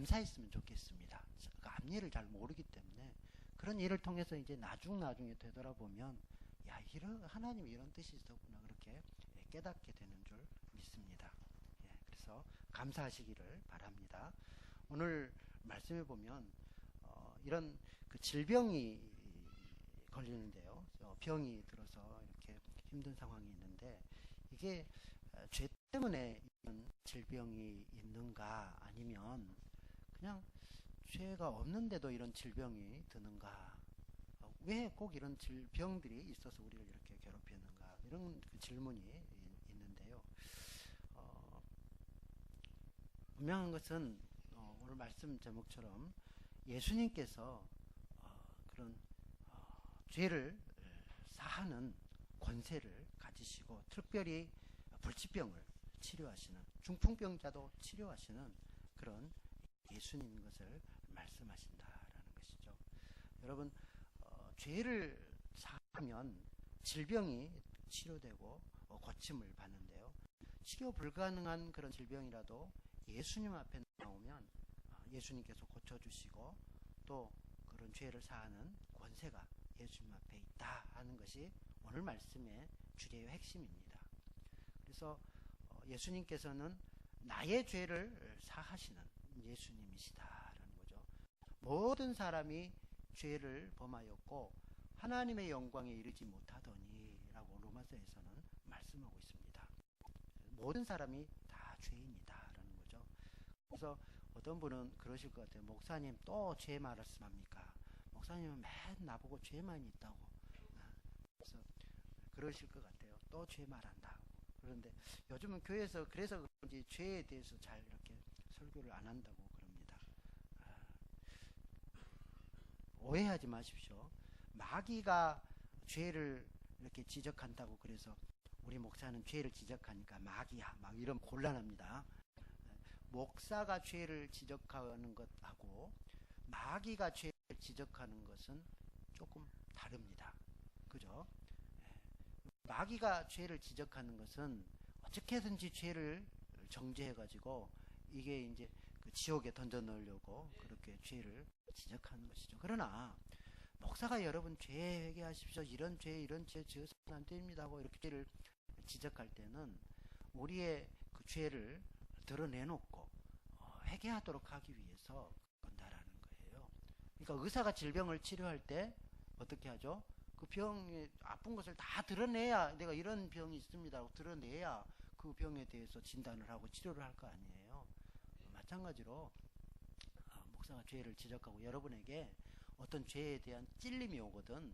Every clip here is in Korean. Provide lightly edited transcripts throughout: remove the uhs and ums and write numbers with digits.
감사했으면 좋겠습니다. 그 앞일을 잘 모르기 때문에 그런 일을 통해서 이제 나중에 되돌아보면 야, 하나님이 이런 뜻이 있었구나 그렇게 깨닫게 되는 줄 믿습니다. 그래서 감사하시기를 바랍니다. 오늘 말씀해 보면 이런 그 질병이 걸리는데요. 병이 들어서 이렇게 힘든 상황이 있는데 이게 죄 때문에 이런 질병이 있는가 아니면 그냥 죄가 없는데도 이런 질병이 드는가, 왜 꼭 이런 질병들이 있어서 우리를 이렇게 괴롭히는가, 이런 그 질문이 있는데요. 분명한 것은 오늘 말씀 제목처럼 예수님께서 그런 죄를 사하는 권세를 가지시고 특별히 불치병을 치료하시는, 중풍병자도 치료하시는 그런 예수님인 것을 말씀하신다라는 것이죠. 여러분, 죄를 사하면 질병이 치료되고 고침을 받는데요. 치료 불가능한 그런 질병이라도 예수님 앞에 나오면 예수님께서 고쳐주시고 또 그런 죄를 사하는 권세가 예수님 앞에 있다 하는 것이 오늘 말씀의 주제의 핵심입니다. 그래서 예수님께서는 나의 죄를 사하시는 예수님이시다라는 거죠. 모든 사람이 죄를 범하였고 하나님의 영광에 이르지 못하더니 라고 로마서에서는 말씀하고 있습니다. 모든 사람이 다 죄인이다라는 거죠. 그래서 어떤 분은 그러실 것 같아요. 목사님 또 죄 말씀합니까? 목사님은 맨 나보고 죄만 있다고. 그래서 그러실 것 같아요. 또 죄 말한다. 그런데 요즘은 교회에서 그래서 그런지 죄에 대해서 잘 이렇게 설교를 안 한다고 그럽니다. 오해하지 마십시오. 마귀가 죄를 이렇게 지적한다고 그래서 우리 목사는 죄를 지적하니까 마귀야 막 이런 곤란합니다. 목사가 죄를 지적하는 것하고 마귀가 죄를 지적하는 것은 조금 다릅니다. 그죠? 마귀가 죄를 지적하는 것은 어떻게든지 죄를 정죄해가지고 이게 이제 그 지옥에 던져 넣으려고 그렇게 죄를 지적하는 것이죠. 그러나 목사가 여러분 죄 회개하십시오. 이런 죄 지으시면 안 됩니다 하고 이렇게 죄를 지적할 때는 우리의 그 죄를 드러내놓고 회개하도록 하기 위해서 그런다라는 거예요. 그러니까 의사가 질병을 치료할 때 어떻게 하죠? 그 병의 아픈 것을 다 드러내야, 내가 이런 병이 있습니다 하고 드러내야 그 병에 대해서 진단을 하고 치료를 할 거 아니에요. 마찬가지로 목사가 죄를 지적하고 여러분에게 어떤 죄에 대한 찔림이 오거든,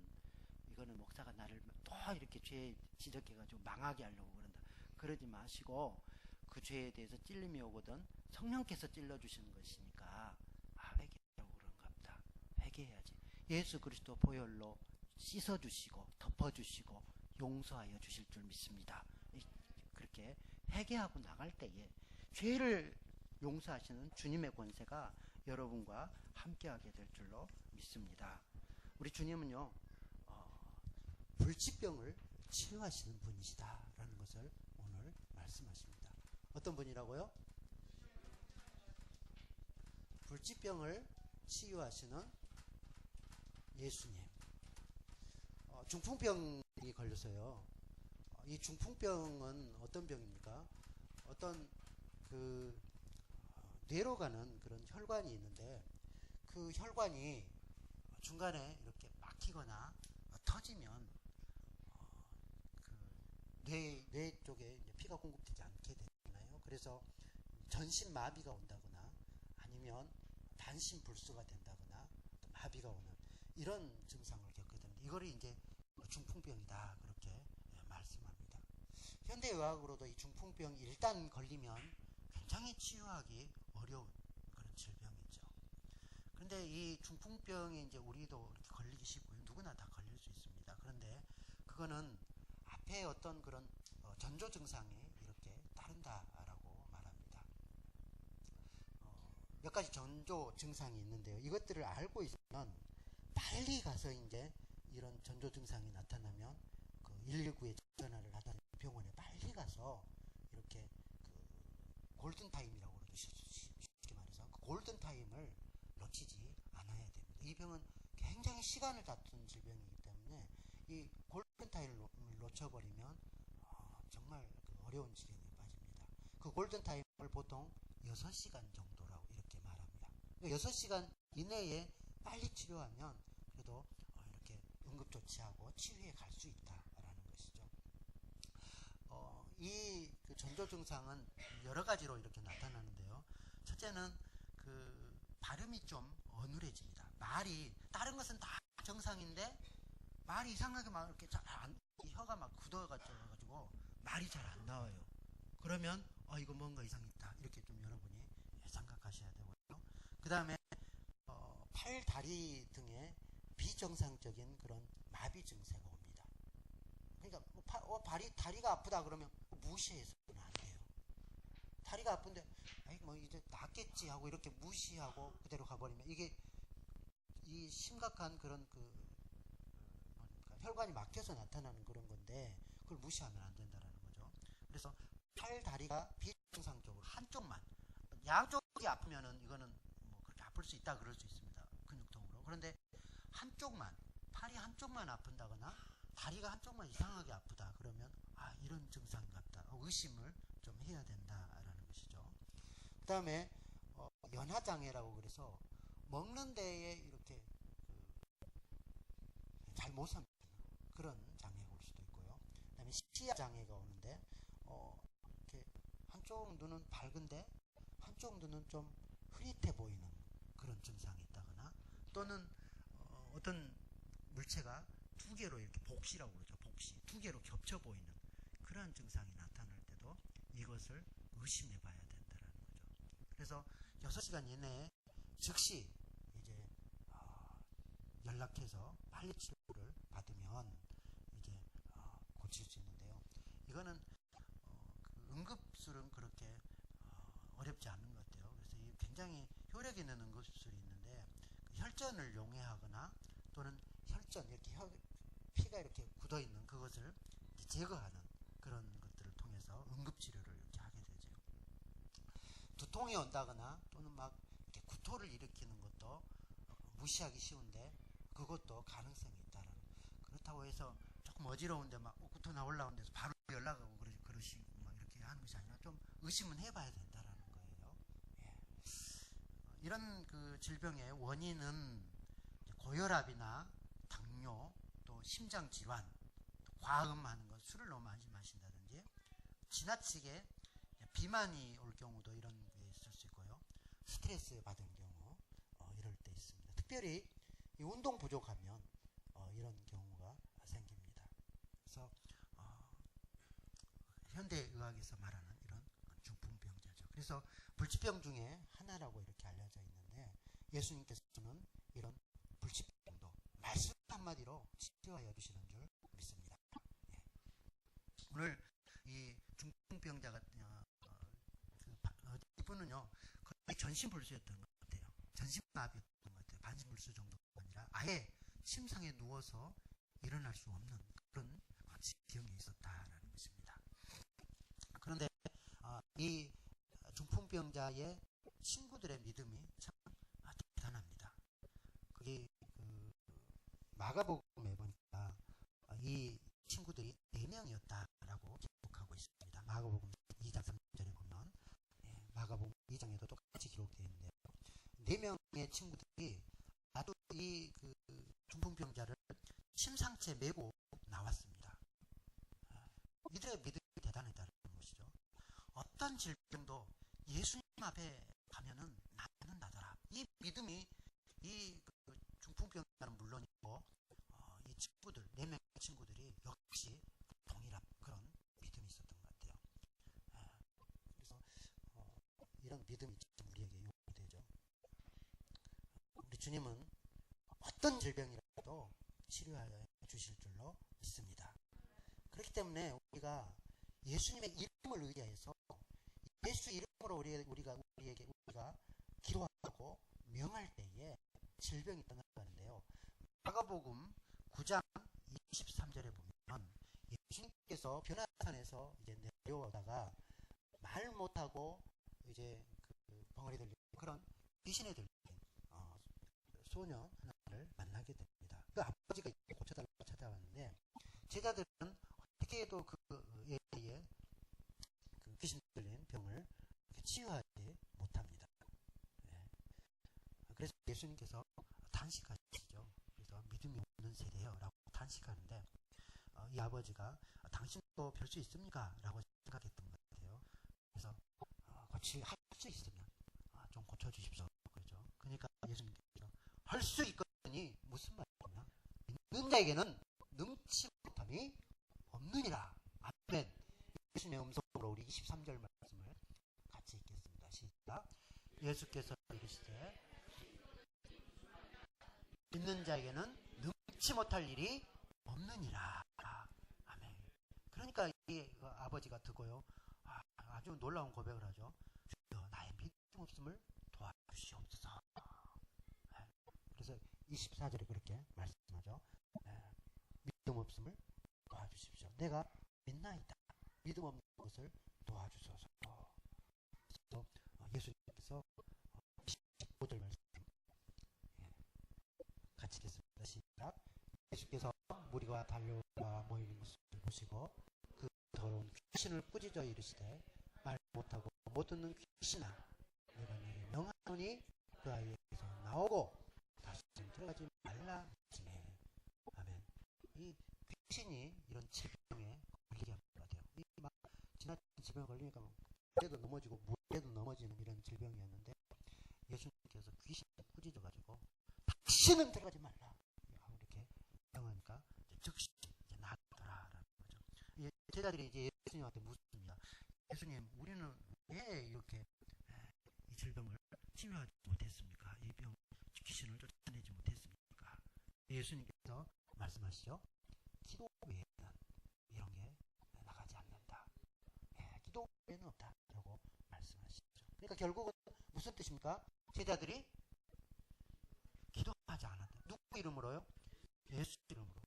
이거는 목사가 나를 또 이렇게 죄 지적해가지고 망하게 하려고 그런다, 그러지 마시고 그 죄에 대해서 찔림이 오거든 성령께서 찔러주시는 것이니까 회개하려고 그런가 보다, 회개해야지. 예수 그리스도 보혈로 씻어주시고 덮어주시고 용서하여 주실 줄 믿습니다. 그렇게 회개하고 나갈 때에 죄를 용서하시는 주님의 권세가 여러분과 함께하게 될 줄로 믿습니다. 우리 주님은요, 불치병을 치유하시는 분이시다라는 것을 오늘 말씀하십니다. 어떤 분이라고요? 불치병을 치유하시는 예수님. 중풍병이 걸려서요. 이 중풍병은 어떤 병입니까? 어떤 그 뇌로 가는 그런 혈관이 있는데 그 혈관이 중간에 이렇게 막히거나 터지면 그 뇌 쪽에 피가 공급되지 않게 되잖아요. 그래서 전신 마비가 온다거나 아니면 단신 불수가 된다거나 또 마비가 오는 이런 증상을 겪거든요. 이거를 이제 중풍병이다 그렇게 말씀합니다. 현대의학으로도 이 중풍병 일단 걸리면 굉장히 치유하기 어려운 그런 질병이죠. 그런데 이 중풍병이 이제 우리도 이렇게 걸리기 쉽고요. 누구나 다 걸릴 수 있습니다. 그런데 그거는 앞에 어떤 그런 전조 증상이 이렇게 따른다라고 말합니다. 몇 가지 전조 증상이 있는데요. 이것들을 알고 있으면 빨리 가서 이제 이런 전조 증상이 나타나면 그 119에 전화를 하던 병원에 빨리 가서 이렇게 그 골든 타임이라고 그러죠. 쉽게 말해서 그 골든 타임을 이 병은 굉장히 시간을 다투는 질병이기 때문에 이 골든타임을 놓쳐버리면 정말 그 어려운 지경에 빠집니다. 그 골든타임을 보통 6시간 정도라고 이렇게 말합니다. 6시간 이내에 빨리 치료하면 그래도 이렇게 응급조치하고 치유에 갈 수 있다라는 것이죠. 이 그 전조 증상은 여러 가지로 이렇게 나타나는데요. 첫째는 그 발음이 좀 어눌해집니다. 말이 다른 것은 다 정상인데 말이 이상하게 막 이렇게 혀가 막 굳어가지고 말이 잘 안 나와요. 그러면 이거 뭔가 이상이 있다 이렇게 좀 여러분이 생각하셔야 되고요. 그 다음에 팔, 다리 등에 비정상적인 그런 마비 증세가 옵니다. 그러니까 다리가 아프다 그러면 무시해서는 안 돼요. 다리가 아픈데 뭐 이제 낫겠지 하고 이렇게 무시하고 그대로 가버리면 이게 이 심각한 그런 혈관이 막혀서 나타나는 그런 건데 그걸 무시하면 안 된다라는 거죠. 그래서 팔, 다리가 비정상적으로 한쪽만, 양쪽이 아프면은 이거는 뭐 그렇게 아플 수 있다 그럴 수 있습니다. 근육통으로. 그런데 한쪽만, 팔이 한쪽만 아픈다거나 다리가 한쪽만 이상하게 아프다 그러면 이런 증상인가 보다 의심을 좀 해야 된다라는 것이죠. 그 다음에 연하장애라고 그래서 먹는 데에 이렇게 잘 못 삼키는 그런 장애가 올 수도 있고요. 그 다음에 시야 장애가 오는데 이렇게 한쪽 눈은 밝은데 한쪽 눈은 좀 흐릿해 보이는 그런 증상이 있다거나 또는 어떤 물체가 두 개로 이렇게 복시라고 그러죠. 복시. 두 개로 겹쳐 보이는 그런 증상이 나타날 때도 이것을 의심해 봐야 된다는 거죠. 그래서 6시간 이내에 즉시 이제 연락해서 빨리 치료를 받으면 이제 고칠 수 있는데요. 이거는 그 응급술은 그렇게 어렵지 않은 것 같아요. 그래서 이 굉장히 효력 있는 응급술이 있는데 그 혈전을 용해하거나 또는 혈전 이렇게 피가 이렇게 굳어 있는 그것을 제거하는 그런 것들을 통해서 응급치료를 이렇게 하게 되죠. 두통이 온다거나 또는 막 이렇게 구토를 일으키는 것도 무시하기 쉬운데 그것도 가능성이 있다라는. 그렇다고 해서 조금 어지러운데 막 구토 나올라오는 데서 바로 연락하고 그러시고 막 이렇게 하는 것이 아니라 좀 의심은 해봐야 된다라는 거예요. 예. 이런 그 질병의 원인은 고혈압이나 당뇨, 또 심장 질환, 과음하는 것, 술을 너무 많이 마신다든지 지나치게 비만이 올 경우도 이런 게 있을 수 있고요. 스트레스 받은 경우 이럴 때 있습니다. 특별히 이 운동 부족하면 이런 경우가 생깁니다. 그래서 현대의학에서 말하는 이런 중풍병자죠. 그래서 불치병 중에 하나라고 이렇게 알려져 있는데 예수님께서는 이런 불치병도 말씀 한마디로 치료하여 주시는 줄 믿습니다. 예. 오늘 이 중풍병자 같은 이분은요 거의 전신불수였던 것 같아요. 전신마비였던 것 같아요. 반신불수 정도가 아니라 아예 침상에 누워서 일어날 수 없는 그런 지경에 있었다라는 것입니다. 그런데 이 중풍병자의 친구들의 믿음이 참 대단합니다. 그게 마가복음에 보니까 이 친구들이 4명이었다라고 기록하고 있습니다. 마가복음 2장 3절에 보면 마가복음 2장에도 똑같이 기록되어 있는데요. 4명의 친구들이 나도 이 중풍병자를 침상채 메고 나왔습니다. 이들의 믿음이 대단하다는 것이죠. 어떤 질병도 예수님 앞에 가면은 낫는다더라. 이 믿음이 이 중풍병자는 물론이고 이 친구들 4명의 친구들이 역시 동일한 그런 믿음이 있었던 것 같아요. 그래서 이런 믿음이 우리에게 요구되죠. 우리 주님은 어떤 질병이라도 치료하여 주실 줄로 믿습니다. 그렇기 때문에 우리가 예수님의 이름을 의지해서 예수 이름으로 우리가 기도하고 명할 때에 질병이 떠나가는데요. 마가복음 9장 23절에 보면 예수님께서 변화산에서 이제 내려오다가 말 못하고 이제 그 벙어리 들리는 그런 귀신에 들린 소년 하나 알게 됩니다. 그 아버지가 고쳐달라고 찾아왔는데 제자들은 어떻게 해도 그 애의 그 귀신 들린 병을 치유하지 못합니다. 예. 그래서 예수님께서 탄식하시죠. 그래서 믿음이 없는 세대요 라고 탄식하는데 이 아버지가 당신도 별 수 있습니까? 라고 생각했던 것 같아요. 그래서 할 수 있으면 좀 고쳐주십시오. 그렇죠? 그러니까 예수님께서 할 수 있거니 무슨 말이냐? 믿는 자에게는 능치 못함이 없느니라. 아멘. 예수님의 음성으로 우리 23절 말씀을 같이 읽겠습니다. 시작. 예수께서 이르시되 믿는 자에게는 능치 못할 일이 없느니라. 아멘. 그러니까 이 아버지가 듣고요. 아주 놀라운 고백을 하죠. 주여 나의 믿음 없음을 도와주시옵소서. 그래서 24절에 그렇게 말씀하죠. 믿음 없음을 도와주십시오. 내가 믿나이다. 믿음 없는 것을 도와주소서. 그래서 예수님께서 15절 말씀 같이 읽겠습니다. 시작. 예수께서 무리가 달려와 모이는 것을 보시고 그 더러운 귀신을 꾸짖어 이르시되 말 못하고 못 듣는 귀신아 내가 너에게 명하노니 그 아이에게서 나오고 다시는 들어가지 말라 하시네. 아멘. 이 귀신이 이런 질병에 걸리게 하는 것 같아요. 막 지나친 질병에 걸리니까 물에도 넘어지고 물에도 넘어지는 이런 질병이었는데 예수님께서 귀신을 꾸짖어가지고 다시는 들어가지 말라 이렇게 명하니까 즉시 나더라라는 거죠. 제자들이 이제 예수님한테 묻습니다. 예수님, 우리는 왜 이렇게 이 질병을 치유하지 못했습니까? 이 병 귀신을 쫓아내지 못했습니까? 예수님께서 말씀하시죠. 기도 외에는 이런 게 나가지 않는다. 기도 외에는 없다라고 말씀하시죠. 그러니까 결국은 무슨 뜻입니까? 제자들이 기도하지 않았다. 누구 이름으로요? 예수 이름으로.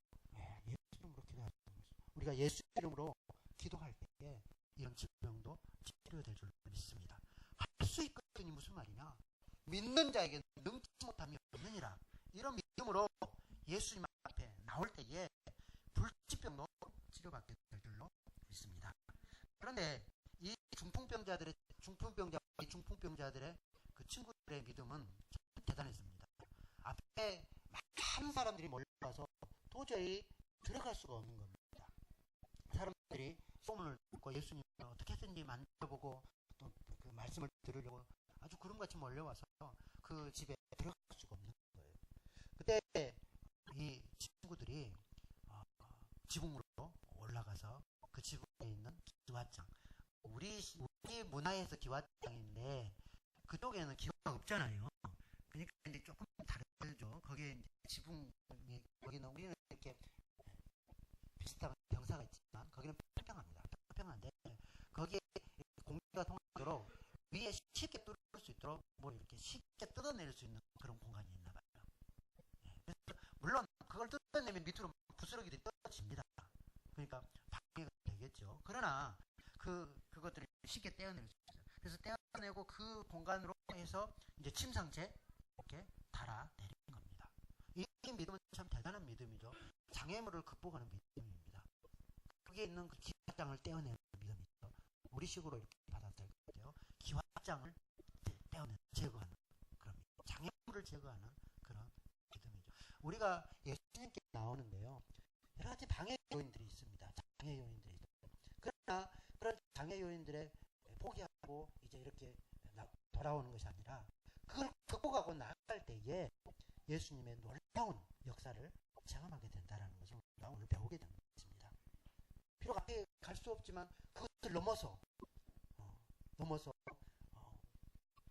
예수 이름으로 기도하는 것이죠. 우리가 예수 이름으로 기도할 때에 이런 질병도 치료될 줄 믿습니다. 할 수 있거든요. 무슨 말이냐? 믿는 자에게 능치 못함이 없느니라. 이런 믿음으로 예수님 앞에 나올 때에 불치병도 치료받게 될 줄로 믿습니다. 그런데 이 중풍병자들의 그 친구들의 믿음은 참 대단했습니다. 앞에 많은 사람들이 몰려와서 도저히 들어갈 수가 없는 겁니다. 사람들이 소문을 듣고 예수님을 어떻게 했든지 만져보고 또 그 말씀을 들으려고 아주 구름같이 몰려와서 그 집에 들어갈 수가 없는 거예요. 그때 이 친구들이 지붕으로 올라가서 그 지붕에 있는 기와장, 우리 문화에서 기와장인데 그쪽에는 기와가 없잖아요. 그러니까 이제 조금 다르죠. 거기에 이제 지붕 거기는 우리는 이렇게 비슷한 경사가 있지만 거기는 평평합니다. 평평한데 거기에 공기가 통하도록 위에 쉽게 뚫을 수 있도록 뭐 이렇게 쉽게 뜯어낼 수 있는 그런 공간이 있나 봐요. 그래서 물론 그걸 뜯어내면 밑으로 부스러기들이 떨어집니다. 그러니까 방해가 되겠죠. 그러나 그것들을 쉽게 떼어낼 수 있어요. 그래서 떼어내고 그 공간으로 해서 이제 침상체 이렇게 달아내리는 겁니다. 이 믿음은 참 대단한 믿음이죠. 장애물을 극복하는 믿음입니다. 거기에 있는 그 기와장을 떼어내는 믿음이죠. 우리식으로 이렇게 받아들일 것 같아요. 기와장을 떼어내는, 제거하는 그런 믿음. 장애물을 제거하는 그런 믿음이죠. 우리가 예수님께 나오는데요. 여러 가지 방해 요인들이 있습니다. 장애 요인들이 있습니다. 그러나 그런 장애 요인들에 포기하고 이제 이렇게 돌아오는 것이 아니라 그걸 극복하고 나아갈 때에 예수님의 놀라운 역사를 체험하게 된다는 것을 우리가 오늘 배우게 되는 것입니다. 비록 앞에 갈 수 없지만 그것을 넘어서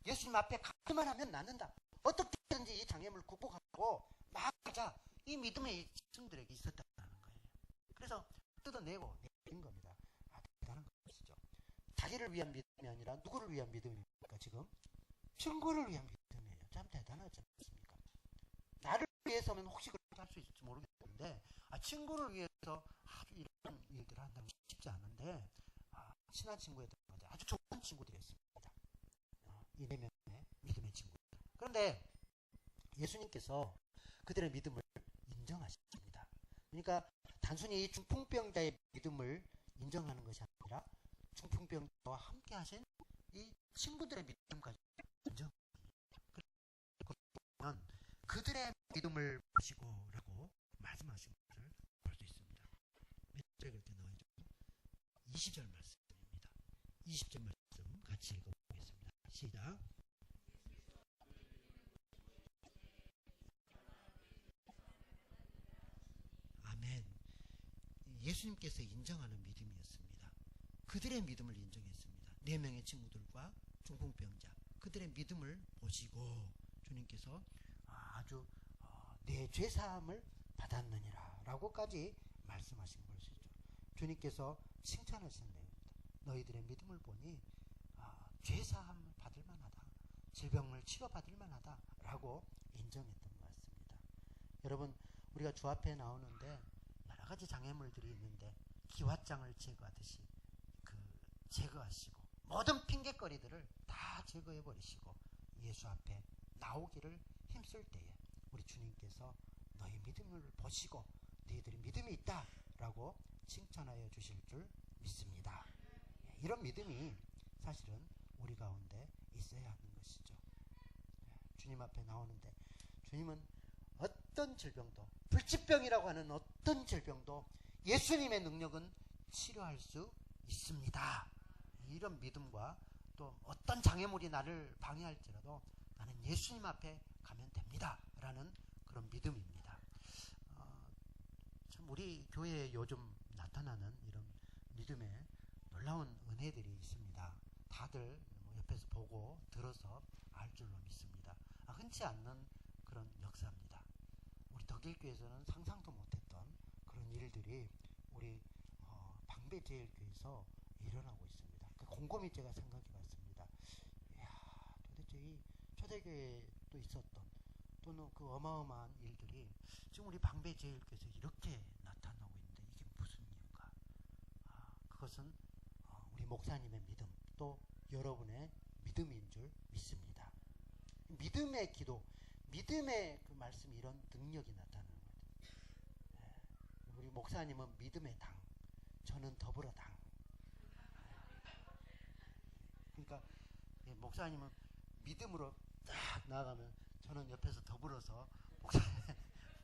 예수님 앞에 가기만 하면 낫는다. 어떻게든지 이 장애물을 극복하고 나아가자. 이 믿음의 친구들에게 있었다는 거예요. 그래서 뜯어내고 내린 겁니다. 대단한 것이죠. 자기를 위한 믿음이 아니라 누구를 위한 믿음입니까? 지금 친구를 위한 믿음이에요. 참 대단하지 않습니까? 나를 위해서는 혹시 그렇게 할 수 있을지 모르겠는데 친구를 위해서 아주 이런 일들을 한다는 게 쉽지 않은데 친한 친구였던 건데 아주 좋은 친구들이었습니다. 이 네 명의 믿음의 친구들. 그런데 예수님께서 그들의 믿음을 인정하십니다. 그러니까 단순히 이 중풍병자의 믿음을 인정하는 것이 아니라 중풍병자와 함께 하신 이 친구들의 믿음까지 인정합니다. 그러면 그들의 믿음을 보시고라고 말씀하신 것을 볼 수 있습니다. 몇 절 그렇게 나오죠? 20절 말씀입니다. 20절 말씀 같이 읽어보겠습니다. 시작. 아멘. 예수님께서 인정하는 믿음이었습니다. 그들의 믿음을 인정했습니다. 4명의 친구들과 중풍병자 그들의 믿음을 보시고 주님께서 아주 내 죄사함을 받았느니라 라고까지 말씀하신 것이죠. 주님께서 칭찬하신 내용입니다. 너희들의 믿음을 보니 죄사함을 받을 만하다. 질병을 치료받을 만하다 라고 인정했던 것 같습니다. 여러분, 우리가 주 앞에 나오는데 여러 가지 장애물들이 있는데 기왓장을 제거하듯이 제거하시고 모든 핑계거리들을 다 제거해 버리시고 예수 앞에 나오기를 힘쓸 때에 우리 주님께서 너희 믿음을 보시고 너희들이 믿음이 있다 라고 칭찬하여 주실 줄 믿습니다. 이런 믿음이 사실은 우리 가운데 있어야 하는 것이죠. 주님 앞에 나오는데 주님은 어떤 질병도, 불치병이라고 하는 어떤 질병도 예수님의 능력은 치료할 수 있습니다. 이런 믿음과 또 어떤 장애물이 나를 방해할지라도 나는 예수님 앞에 가면 됩니다 라는 그런 믿음입니다. 참 우리 교회에 요즘 나타나는 이런 믿음의 놀라운 은혜들이 있습니다. 다들 옆에서 보고 들어서 알 줄로 믿습니다. 흔치 않는 그런 역사입니다. 우리 덕일교회에서는 상상도 못했던 그런 일들이 우리 방배제일교회에서 일어나고 있습니다. 곰곰이 제가 생각해 봤습니다. 이야, 도대체 이 초대교회도 있었던 또는 그 어마어마한 일들이 지금 우리 방배제일교회에서 이렇게 나타나고 있는데 이게 무슨 이유인가? 그것은 우리 목사님의 믿음 또 여러분의 믿음인 줄 믿습니다. 믿음의 기도, 믿음의 그 말씀이 이런 능력이 나타나는 거죠. 우리 목사님은 믿음의 당, 저는 더불어 당. 그러니까 목사님은 믿음으로 딱 나아가면 저는 옆에서 더불어서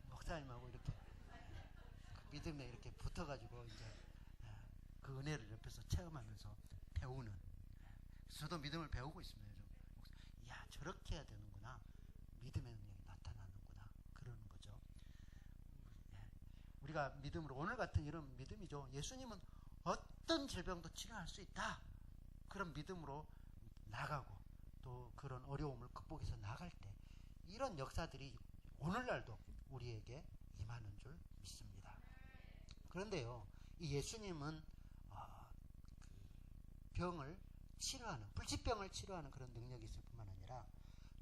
목사님하고 이렇게 그 믿음에 이렇게 붙어가지고 이제 그 은혜를 옆에서 체험하면서 배우는. 저도 믿음을 배우고 있습니다. 이야, 저렇게 해야 되는구나. 믿음의 능력이 나타나는구나. 그러는 거죠. 우리가 믿음으로 오늘 같은 이런 믿음이죠. 예수님은 어떤 질병도 치료할 수 있다. 그런 믿음으로 나가고 또 그런 어려움을 극복해서 나갈 때 이런 역사들이 오늘날도 우리에게 임하는 줄 믿습니다. 그런데요, 이 예수님은 그 병을 치료하는, 불치병을 치료하는 그런 능력이 있을 뿐만 아니라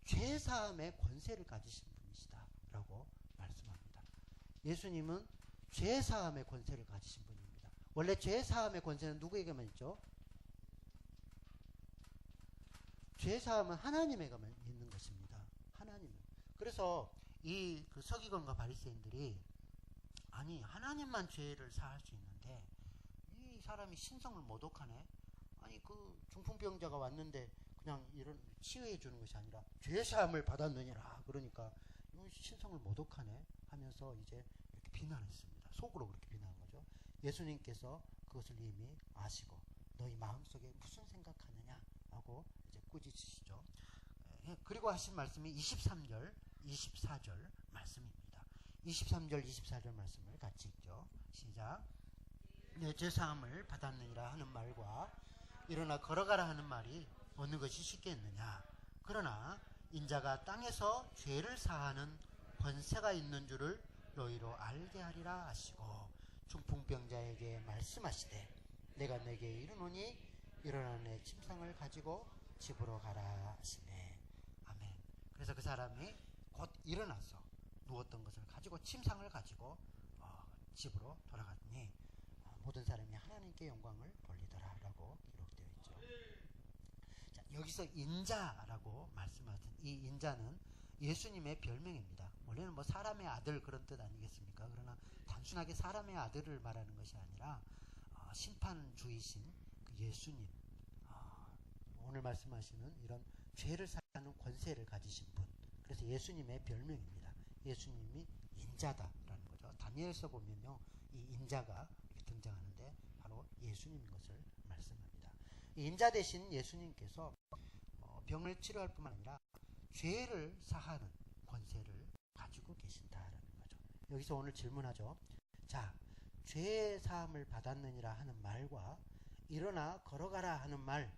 죄사함의 권세를 가지신 분이시다라고 말씀합니다. 예수님은 죄사함의 권세를 가지신 분입니다. 원래 죄사함의 권세는 누구에게만 있죠? 죄사함은 하나님에게만 있는 것입니다. 하나님. 그래서 이 그 서기관과 바리새인들이 아니 하나님만 죄를 사할 수 있는데 이 사람이 신성을 모독하네. 아니 그 중풍병자가 왔는데 그냥 이런 치유해 주는 것이 아니라 죄사함을 받았느니라. 그러니까 신성을 모독하네 하면서 이제 이렇게 비난했습니다. 속으로 그렇게 비난한 거죠. 예수님께서 그것을 이미 아시고 너희 마음속에 무슨 생각하느냐 하고 이제 꾸짖으시죠. 그리고 하신 말씀이 23절, 24절 말씀입니다. 23절, 24절 말씀을 같이 읽죠. 시작. 내 죄사함을 받았느니라 하는 말과 일어나 걸어가라 하는 말이 어느 것이 쉽겠느냐. 그러나 인자가 땅에서 죄를 사하는 권세가 있는 줄을 너희로 알게 하리라 하시고 중풍병자에게 말씀하시되 내가 내게 이르노니 일어나 내 침상을 가지고 집으로 가라 하시네. 아멘. 그래서 그 사람이 곧 일어나서 누웠던 것을 가지고 침상을 가지고 집으로 돌아갔니 모든 사람이 하나님께 영광을 돌리더라 라고 기록되어 있죠. 자, 여기서 인자라고 말씀하신 이 인자는 예수님의 별명입니다. 원래는 뭐 사람의 아들 그런 뜻 아니겠습니까? 그러나 단순하게 사람의 아들을 말하는 것이 아니라 심판주이신 그 예수님, 오늘 말씀하시는 이런 죄를 사하는 권세를 가지신 분, 그래서 예수님의 별명입니다. 예수님이 인자다라는 거죠. 다니엘서 보면요, 이 인자가 이렇게 등장하는데 바로 예수님인 것을 말씀합니다. 이 인자 대신 예수님께서 병을 치료할 뿐만 아니라 죄를 사하는 권세를 가지고 계신다라는 거죠. 여기서 오늘 질문하죠. 자, 죄 사함을 받았느니라 하는 말과 일어나 걸어가라 하는 말,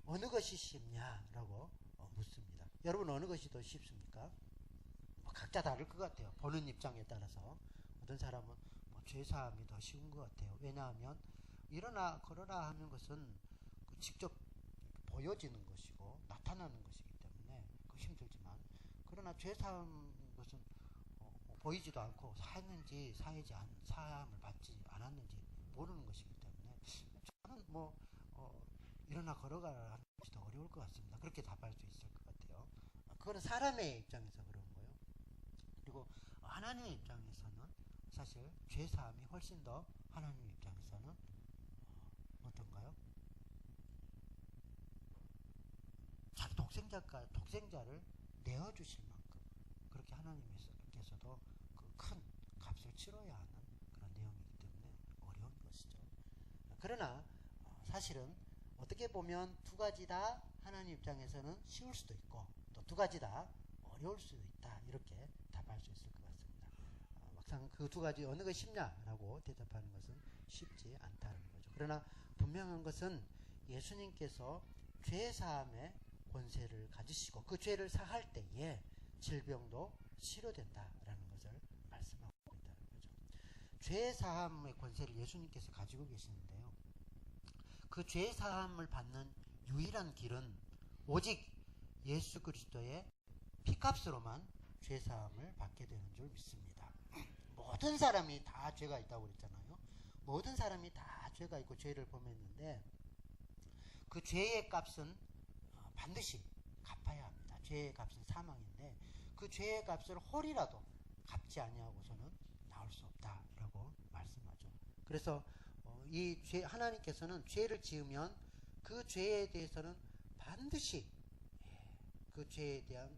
어느 것이 쉽냐라고 묻습니다. 여러분, 어느 것이 더 쉽습니까? 각자 다를 것 같아요. 보는 입장에 따라서. 어떤 사람은 죄 사함이 더 쉬운 것 같아요. 왜냐하면 일어나 걸어라 하는 것은 직접 보여지는 것이고 나타나는 것이기 때문에 힘들지만, 그러나 죄 사함 것은 보이지도 않고 사했는지 사함을 받지 않았는지 모르는 것이기 때문에 저는 일어나 걸어가라 하는 것이 더 어려울 것 같습니다. 그렇게 답할 수 있을 것 같아요. 그거는 사람의 입장에서 그런 거예요. 그리고 하나님의 입장에서는 사실 죄 사함이 훨씬 더 하나님 입장에서는 어떤가요? 자기 독생자를 내어주실 만큼 그렇게 하나님께서도 그 큰 값을 치러야 하는 그런 내용이기 때문에 어려운 것이죠. 그러나 사실은 어떻게 보면 두 가지 다 하나님 입장에서는 쉬울 수도 있고 또 두 가지 다 어려울 수도 있다, 이렇게 답할 수 있을 것 같습니다. 막상 그 두 가지 어느 것이 쉽냐라고 대답하는 것은 쉽지 않다는 거죠. 그러나 분명한 것은 예수님께서 죄 사함의 권세를 가지시고 그 죄를 사할 때에 질병도 치료된다라는 것을 말씀하고 있다는 거죠. 죄 사함의 권세를 예수님께서 가지고 계시는데요, 그 죄 사함을 받는 유일한 길은 오직 예수 그리스도의 피값으로만 죄 사함을 받게 되는 줄 믿습니다. 모든 사람이 다 죄가 있다고 그랬잖아요. 모든 사람이 다 죄가 있고 죄를 범했는데 그 죄의 값은 반드시 갚아야 합니다. 죄의 값은 사망인데 그 죄의 값을 홀이라도 갚지 아니하고서는 나올 수 없다라고 말씀하죠. 그래서 하나님께서는 죄를 지으면 그 죄에 대해서는 반드시 그 죄에 대한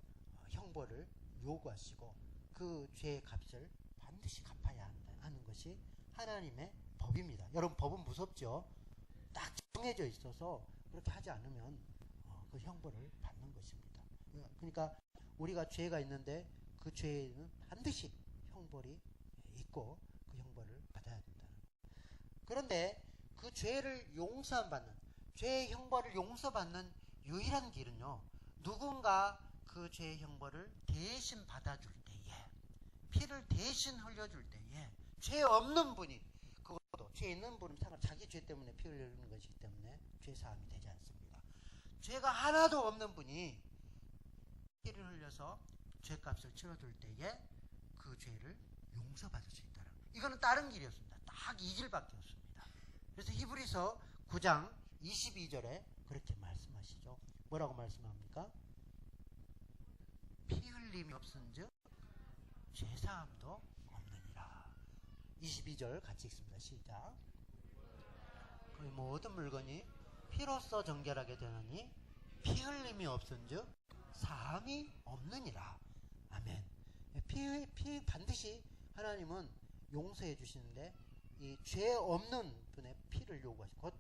형벌을 요구하시고 그 죄의 값을 반드시 갚아야 하는 것이 하나님의 법입니다. 여러분, 법은 무섭죠? 딱 정해져 있어서 그렇게 하지 않으면 그 형벌을 받는 것입니다. 그러니까 우리가 죄가 있는데 그 죄에는 반드시 형벌이 있고 그 형벌을 받아야 된다는 거예요. 그런데 그 죄를 용서받는, 죄의 형벌을 용서받는 유일한 길은요, 누군가 그 죄의 형벌을 대신 받아줄 때에, 피를 대신 흘려줄 때에, 죄 없는 분이, 그것도 죄 있는 분은 자기 죄 때문에 피 흘리는 것이기 때문에 죄 사함이 되지 않습니다. 죄가 하나도 없는 분이 피를 흘려서 죄값을 치러줄 때에 그 죄를 용서받을 수 있다는 거예요. 이거는 다른 길이었습니다. 딱 이 길밖에 없습니다. 그래서 히브리서 9장 22절에 그렇게 말씀하시죠. 뭐라고 말씀합니까? 피 흘림이 없은즉 죄사함도 없느니라. 22절 같이 읽습니다. 시작. 그 모든 물건이 피로써 정결하게 되느니 피 흘림이 없은즉 사함이 없느니라. 아멘. 피 반드시 하나님은 용서해 주시는데 이 죄 없는 분의 피를 요구하시고 곧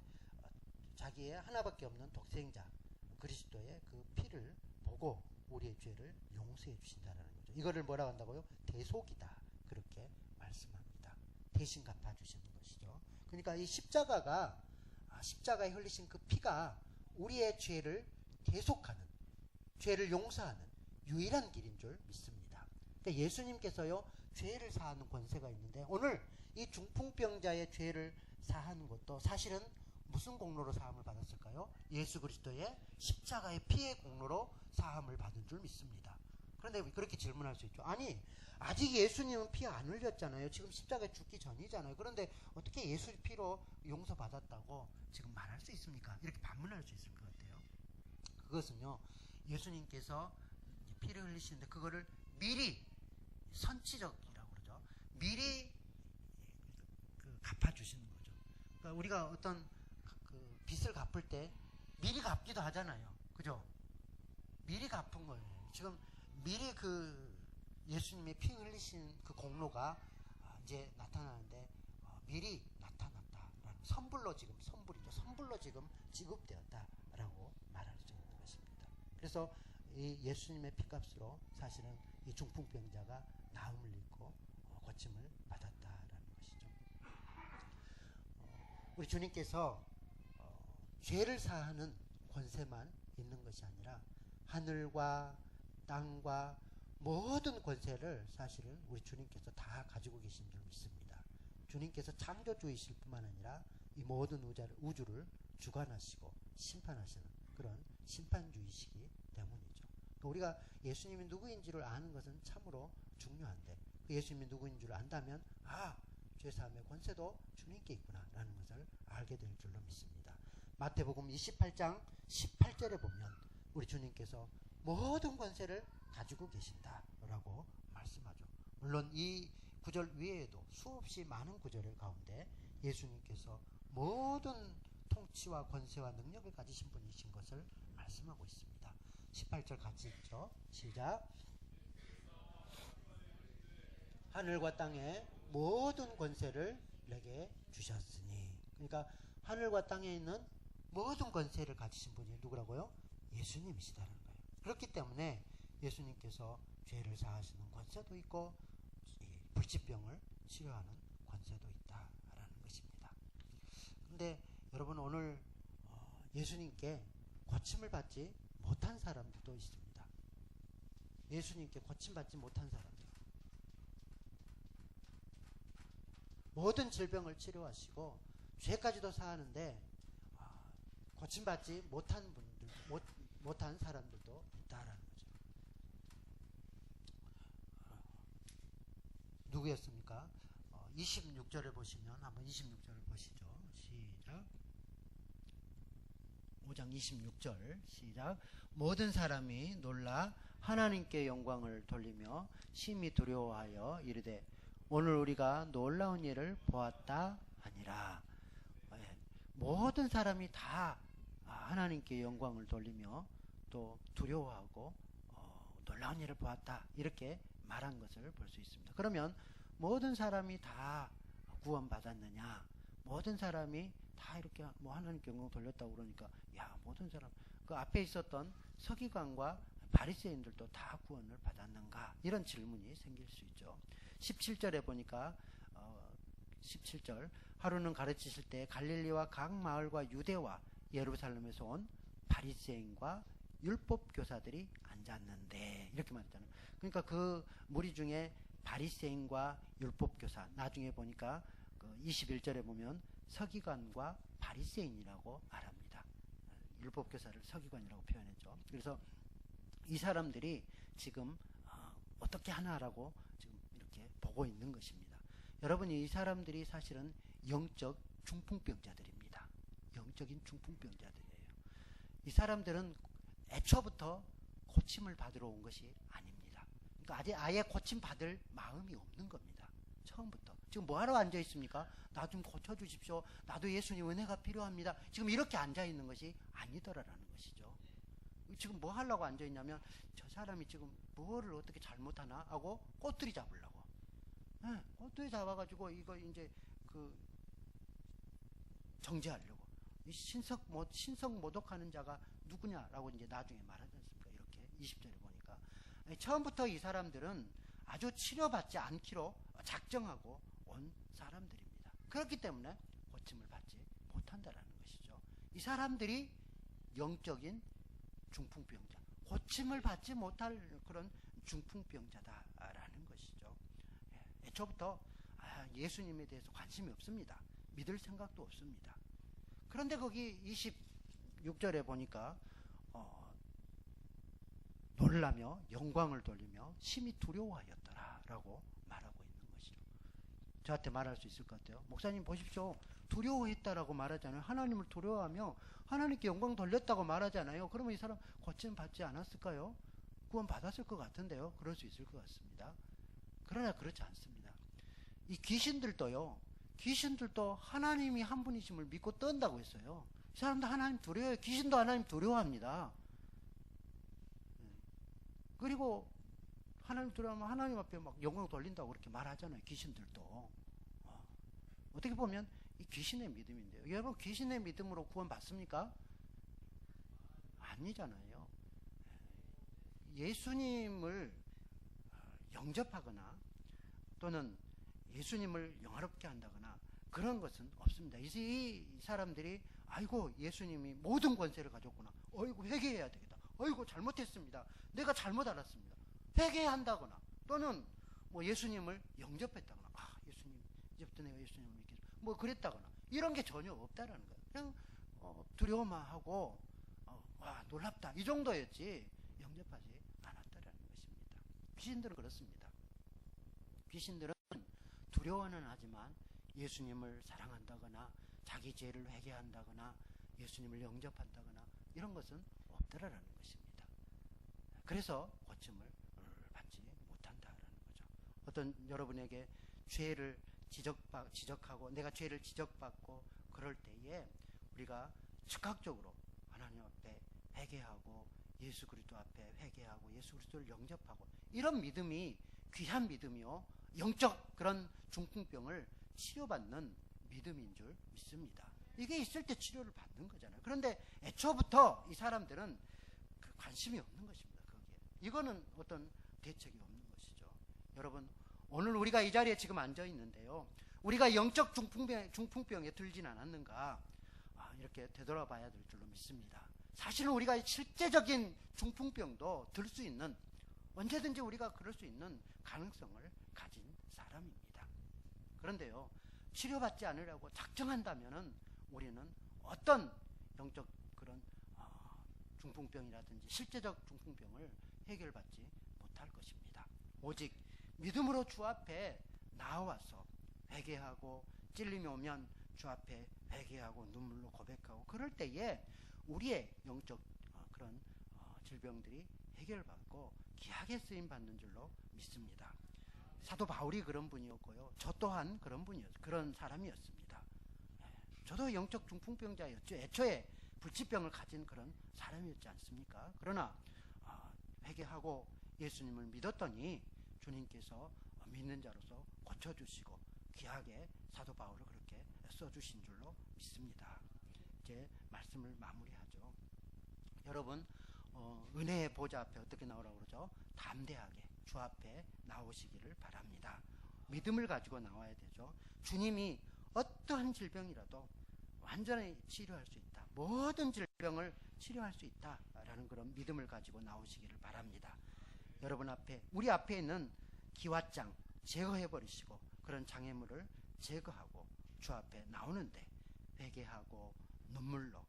자기의 하나밖에 없는 독생자 그리스도의 그 피를 보고 우리의 죄를 용서해 주신다라는 거죠. 이거를 뭐라고 한다고요? 대속이다, 그렇게 말씀합니다. 대신 갚아주시는 것이죠. 그러니까 이 십자가에 흘리신 그 피가 우리의 죄를 대속하는, 죄를 용서하는 유일한 길인 줄 믿습니다. 그러니까 예수님께서요, 죄를 사하는 권세가 있는데 오늘 이 중풍병자의 죄를 사하는 것도 사실은 무슨 공로로 사함을 받았을까요? 예수 그리스도의 십자가의 피의 공로로 사함을 받은 줄 믿습니다. 그런데 그렇게 질문할 수 있죠. 아니, 아직 예수님은 피 안 흘렸잖아요. 지금 십자가에 죽기 전이잖아요. 그런데 어떻게 예수 피로 용서받았다고 지금 말할 수 있습니까? 이렇게 반문할 수 있을 것 같아요. 그것은요, 예수님께서 피를 흘리시는데 그거를 미리 선치적이라고 그러죠. 미리 갚아주시는 거죠. 그러니까 우리가 어떤 그 빚을 갚을 때 미리 갚기도 하잖아요. 그죠? 미리 갚은 거예요. 지금 미리 그 예수님의 피 흘리신 그 공로가 이제 나타나는데 미리 나타났다라는 선불로 지금 선불이죠. 선불로 지금 지급되었다라고 말할 수 있는 것입니다. 그래서 이 예수님의 피값으로 사실은 이 중풍병자가 나음을 입고 고침을 받았다라는 것이죠. 우리 주님께서 죄를 사하는 권세만 있는 것이 아니라 하늘과 땅과 모든 권세를 사실은 우리 주님께서 다 가지고 계신 줄 믿습니다. 주님께서 창조주이실 뿐만 아니라 이 모든 우주를 주관하시고 심판하시는 그런 심판주이시기 때문이죠. 우리가 예수님이 누구인지를 아는 것은 참으로 중요한데 그 예수님이 누구인 줄 안다면 죄사함의 권세도 주님께 있구나 라는 것을 알게 될 줄로 믿습니다. 마태복음 28장 18절에 보면 우리 주님께서 모든 권세를 가지고 계신다라고 말씀하죠. 물론 이 구절 위에도 수없이 많은 구절 가운데 예수님께서 모든 통치와 권세와 능력을 가지신 분이신 것을 말씀하고 있습니다. 18절 같이 읽죠. 시작. 하늘과 땅의 모든 권세를 내게 주셨으니. 그러니까 하늘과 땅에 있는 모든 권세를 가지신 분이 누구라고요? 예수님이시다는 거예요. 그렇기 때문에 예수님께서 죄를 사하시는 권세도 있고 불치병을 치료하는 권세도 있다라는 것입니다. 그런데 여러분 오늘 예수님께 고침을 받지 못한 사람들도 있습니다. 예수님께 고침받지 못한 사람들. 모든 질병을 치료하시고 죄까지도 사하는데 고침받지 못한 분들, 못한 사람들도 있다라는 거죠. 누구였습니까? 26절을 보시면 한번 26절을 보시죠. 시작. 5장 26절 시작. 모든 사람이 놀라 하나님께 영광을 돌리며 심히 두려워하여 이르되 오늘 우리가 놀라운 일을 보았다 아니라. 모든 사람이 다 하나님께 영광을 돌리며 또 두려워하고 놀라운 일을 보았다 이렇게 말한 것을 볼 수 있습니다. 그러면 모든 사람이 다 구원받았느냐? 모든 사람이 다 이렇게 하나님께 영광 돌렸다고 그러니까 모든 사람 그 앞에 있었던 서기관과 바리새인들도 다 구원을 받았는가? 이런 질문이 생길 수 있죠. 17절에 보니까 17절 하루는 가르치실 때 갈릴리와 각 마을과 유대와 예루살렘에서 온 바리새인과 율법 교사들이 앉았는데 이렇게 말했잖아요. 그러니까 그 무리 중에 바리새인과 율법 교사 나중에 보니까 그 21절에 보면 서기관과 바리새인이라고 말합니다. 율법 교사를 서기관이라고 표현했죠. 그래서 이 사람들이 지금 어떻게 하나라고 지금 이렇게 보고 있는 것입니다. 여러분 이 사람들이 사실은 영적 중풍병자들입니다. 영적인 중풍병자들이에요. 이 사람들은 애초부터 고침을 받으러 온 것이 아닙니다. 그러니까 아예 고침 받을 마음이 없는 겁니다. 처음부터. 지금 뭐하러 앉아 있습니까? 나 좀 고쳐주십시오. 나도 예수님 은혜가 필요합니다. 지금 이렇게 앉아 있는 것이 아니더라라는 것이죠. 지금 뭐 하려고 앉아 있냐면 저 사람이 지금 뭐를 어떻게 잘못하나 하고 꼬투리 잡으려고. 꼬투리 잡아가지고 이거 이제 그 정죄하려고. 이 신성 모독하는 자가 누구냐라고 이제 나중에 말하지 않습니까? 이렇게 20절에 보니까 처음부터 이 사람들은 아주 치료받지 않기로 작정하고 온 사람들입니다. 그렇기 때문에 고침을 받지 못한다라는 것이죠. 이 사람들이 영적인 중풍병자, 고침을 받지 못할 그런 중풍병자다라는 것이죠. 애초부터 예수님에 대해서 관심이 없습니다. 믿을 생각도 없습니다. 그런데 거기 26절에 보니까 놀라며 영광을 돌리며 심히 두려워하였더라 라고 말하고 있는 것이죠. 저한테 말할 수 있을 것 같아요. 목사님 보십시오. 두려워했다라고 말하잖아요. 하나님을 두려워하며 하나님께 영광 돌렸다고 말하잖아요. 그러면 이 사람 고침 받지 않았을까요? 구원 받았을 것 같은데요. 그럴 수 있을 것 같습니다. 그러나 그렇지 않습니다. 이 귀신들도 하나님이 한 분이심을 믿고 떤다고 했어요. 이 사람도 하나님 두려워해요. 귀신도 하나님 두려워합니다. 그리고 하나님 두려워하면 하나님 앞에 막 영광 돌린다고 그렇게 말하잖아요. 귀신들도. 어떻게 보면 이 귀신의 믿음인데요. 여러분, 귀신의 믿음으로 구원 받습니까? 아니잖아요. 예수님을 영접하거나 또는 예수님을 영화롭게 한다거나 그런 것은 없습니다. 이제 이 사람들이 아이고 예수님이 모든 권세를 가졌구나. 어이구 회개해야 되겠다. 어이구 잘못했습니다. 내가 잘못 알았습니다. 회개해야 한다거나 또는 뭐 예수님을 영접했다거나 예수님 이제부터 내가 예수님을 믿겠다. 뭐 그랬다거나 이런 게 전혀 없다라는 거예요. 그냥 두려워만 하고 와 놀랍다 이 정도였지 영접하지 않았다라는 것입니다. 귀신들은 그렇습니다. 귀신들은 두려워는 하지만 예수님을 사랑한다거나 자기 죄를 회개한다거나 예수님을 영접한다거나 이런 것은 없더라라는 것입니다. 그래서 고침을 받지 못한다라는 거죠. 어떤 여러분에게 죄를 지적하고 내가 죄를 지적받고 그럴 때에 우리가 즉각적으로 하나님 앞에 회개하고 예수 그리스도 앞에 회개하고 예수 그리스도를 영접하고 이런 믿음이 귀한 믿음이요 영적 그런 중풍병을 치료받는 믿음인 줄 믿습니다. 이게 있을 때 치료를 받는 거잖아요. 그런데 애초부터 이 사람들은 관심이 없는 것입니다. 거기에. 이거는 어떤 대책이 없는 것이죠. 여러분, 오늘 우리가 이 자리에 지금 앉아 있는데요. 우리가 영적 중풍병에 들진 않았는가 이렇게 되돌아봐야 될 줄로 믿습니다. 사실은 우리가 실제적인 중풍병도 들 수 있는 언제든지 우리가 그럴 수 있는 가능성을 가진 사람입니다. 그런데요, 치료받지 않으려고 작정한다면은 우리는 어떤 영적 그런 중풍병이라든지 실제적 중풍병을 해결받지 못할 것입니다. 오직 믿음으로 주 앞에 나와서 회개하고 찔림이 오면 주 앞에 회개하고 눈물로 고백하고 그럴 때에 우리의 영적 그런 질병들이 해결받고 귀하게 쓰임 받는 줄로 믿습니다. 사도 바울이 그런 분이었고요. 저 또한 그런 사람이었습니다. 저도 영적 중풍병자였죠. 애초에 불치병을 가진 그런 사람이었지 않습니까? 그러나 회개하고 예수님을 믿었더니 주님께서 믿는 자로서 고쳐주시고 귀하게 사도 바울을 그렇게 써주신 줄로 믿습니다. 이제 말씀을 마무리하죠. 여러분, 은혜의 보좌 앞에 어떻게 나오라고 그러죠? 담대하게 주 앞에 나오시기를 바랍니다. 믿음을 가지고 나와야 되죠. 주님이 어떠한 질병이라도 완전히 치료할 수 있다. 모든 질병을 치료할 수 있다라는 그런 믿음을 가지고 나오시기를 바랍니다. 여러분 앞에, 우리 앞에 있는 기왓장 제거해버리시고 그런 장애물을 제거하고 주 앞에 나오는데 회개하고 눈물로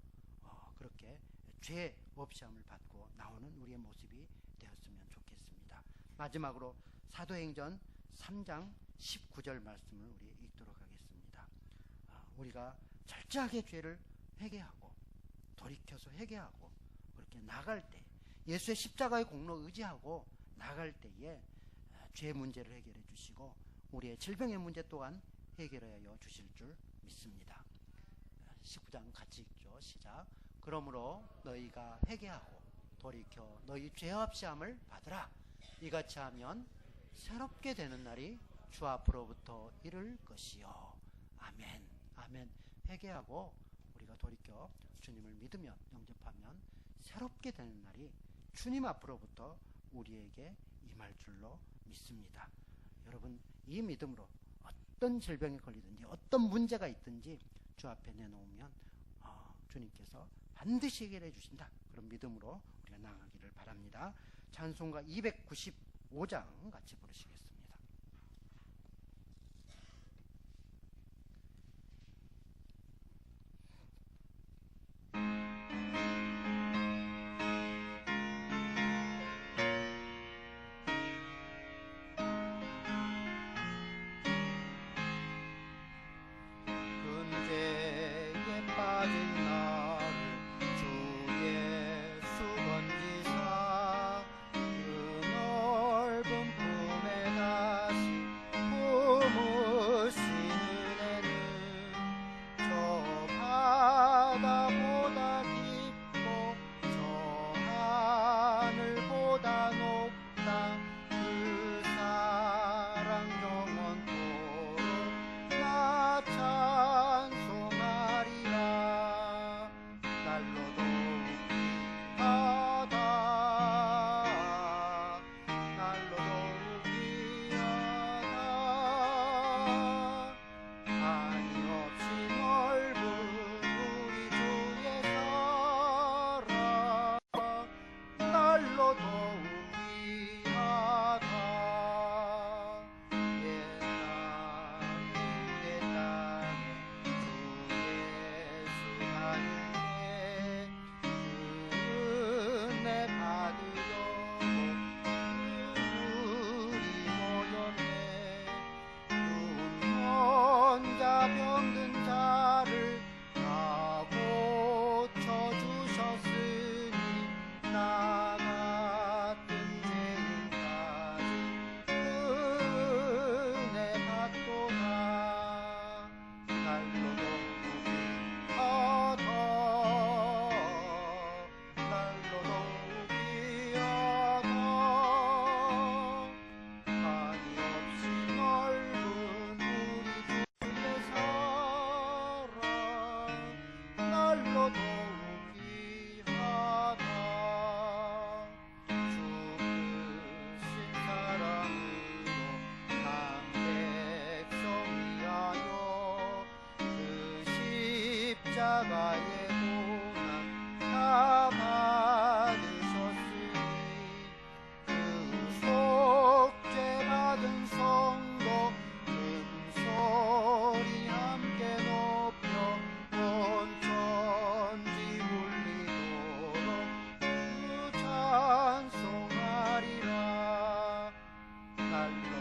그렇게 죄 없이함을 받고 나오는 우리의 모습이 되었으면 좋겠습니다. 마지막으로 사도행전 3장 19절 말씀을 우리 읽도록 하겠습니다. 우리가 철저하게 죄를 회개하고 돌이켜서 회개하고 그렇게 나갈 때 예수의 십자가의 공로 의지하고 나갈 때에 죄 문제를 해결해 주시고 우리의 질병의 문제 또한 해결하여 주실 줄 믿습니다. 19장 같이 읽죠. 시작. 그러므로 너희가 회개하고 돌이켜 너희 죄 없이함을 받으라. 이같이 하면 새롭게 되는 날이 주 앞으로부터 이를 것이요. 아멘. 아멘. 회개하고 우리가 돌이켜 주님을 믿으면 영접하면 새롭게 되는 날이 주님 앞으로부터 우리에게 임할 줄로 믿습니다. 여러분, 이 믿음으로 어떤 질병에 걸리든지 어떤 문제가 있든지 주 앞에 내놓으면 주님께서 반드시 해결해 주신다. 그런 믿음으로 우리가 나아가기를 바랍니다. 찬송가 295장 같이 부르시겠습니다. 그 넓은 품에다 십자가의 고난 다 받으셨으니 그 속죄 받은 성도 큰소리 함께 높여 온 천지 울리도록 주 찬송하리라. 날로